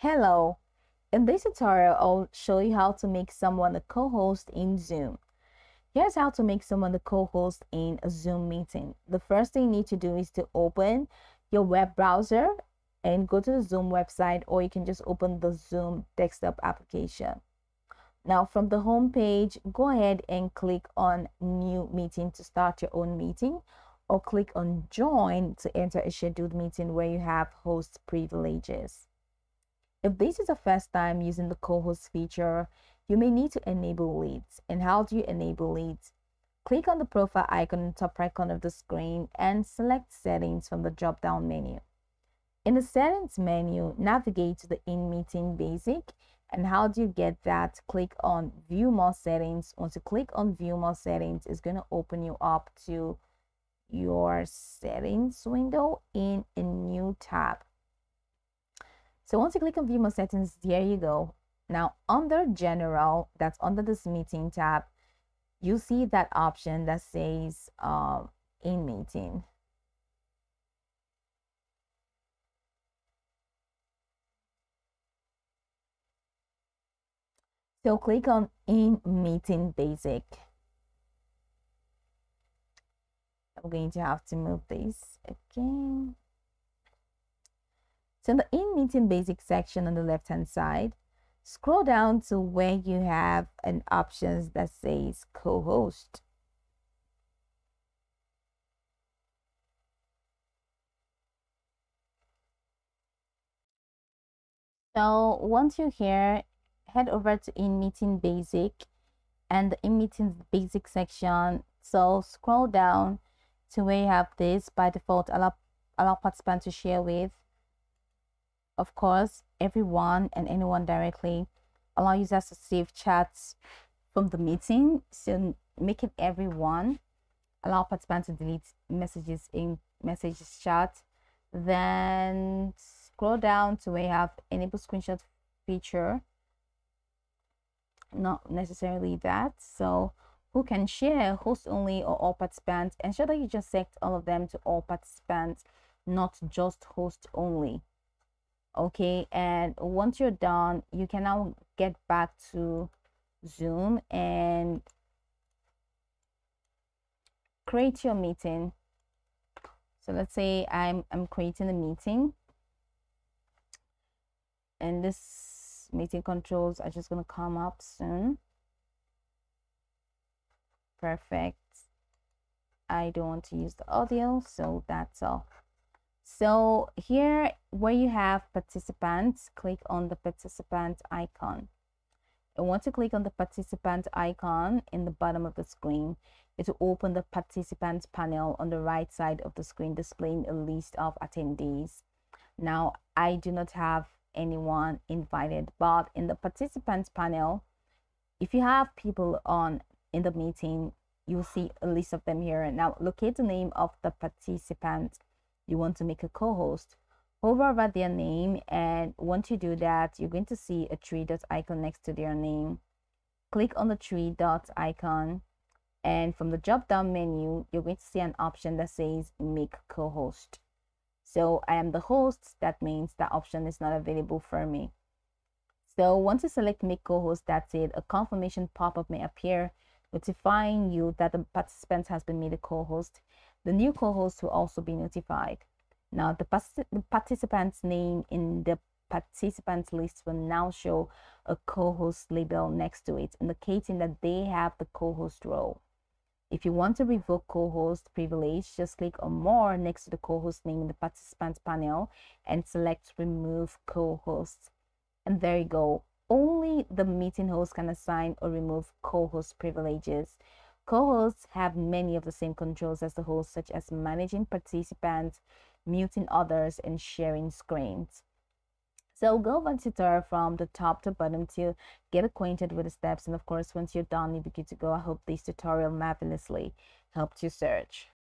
Hello, in this tutorial, I'll show you how to make someone a co-host in Zoom. Here's how to make someone the co-host in a Zoom meeting. The first thing you need to do is to open your web browser and go to the Zoom website, or you can just open the Zoom desktop application. Now, from the home page, go ahead and click on New Meeting to start your own meeting, or click on Join to enter a scheduled meeting where you have host privileges. If this is the first time using the co-host feature, you may need to enable leads. And how do you enable leads? Click on the profile icon in the top right corner of the screen and select Settings from the drop-down menu. In the Settings menu, navigate to the In-Meeting Basic. And how do you get that? Click on View More Settings. Once you click on View More Settings, it's going to open you up to your settings window in a new tab. So once you click on View More Settings, there you go. Now under General, that's under this Meeting tab, you see that option that says In Meeting. So click on In Meeting Basic. I'm going to have to move this again. So in the In Meeting Basic section on the left hand side, scroll down to where you have an options that says co-host. So once you're here, head over to In Meeting Basic and the In Meeting Basic section. So scroll down to where you have this. By default, allow participants to share with, of course, everyone and anyone directly. Allow users to save chats from the meeting, so make it everyone. Allow participants to delete messages in messages chat. Then scroll down to where you have enable screenshot feature. Not necessarily that. So who can share, host only or all participants? Ensure that you just set all of them to all participants, not just host only. Okay, and once you're done, you can now get back to Zoom and create your meeting. So let's say I'm creating a meeting, and this meeting controls are just going to come up soon. Perfect. I don't want to use the audio, so that's all. So here where you have participants, click on the participant icon. And once you click on the participant icon in the bottom of the screen, it will open the participants panel on the right side of the screen, displaying a list of attendees. Now, I do not have anyone invited, but in the participants panel, if you have people on in the meeting, you'll see a list of them here. Now, locate the name of the participant you want to make a co-host. Hover over their name, and once you do that, you're going to see a three dot icon next to their name. Click on the three dot icon, and from the drop down menu, you're going to see an option that says make co-host. So I am the host. That means that option is not available for me. So once you select make co-host, that's it. A confirmation pop-up may appear notifying you that the participant has been made a co-host. The new co-host will also be notified. Now, the participant's name in the participants list will now show a co-host label next to it, indicating that they have the co-host role. If you want to revoke co-host privilege, just click on More next to the co-host name in the participants panel and select Remove Co-host. And there you go. Only the meeting host can assign or remove co-host privileges. Co-hosts have many of the same controls as the host, such as managing participants, muting others, and sharing screens. So go over the tutorial from the top to bottom to get acquainted with the steps. And of course, once you're done, you'll be good to go. I hope this tutorial marvelously helped you search.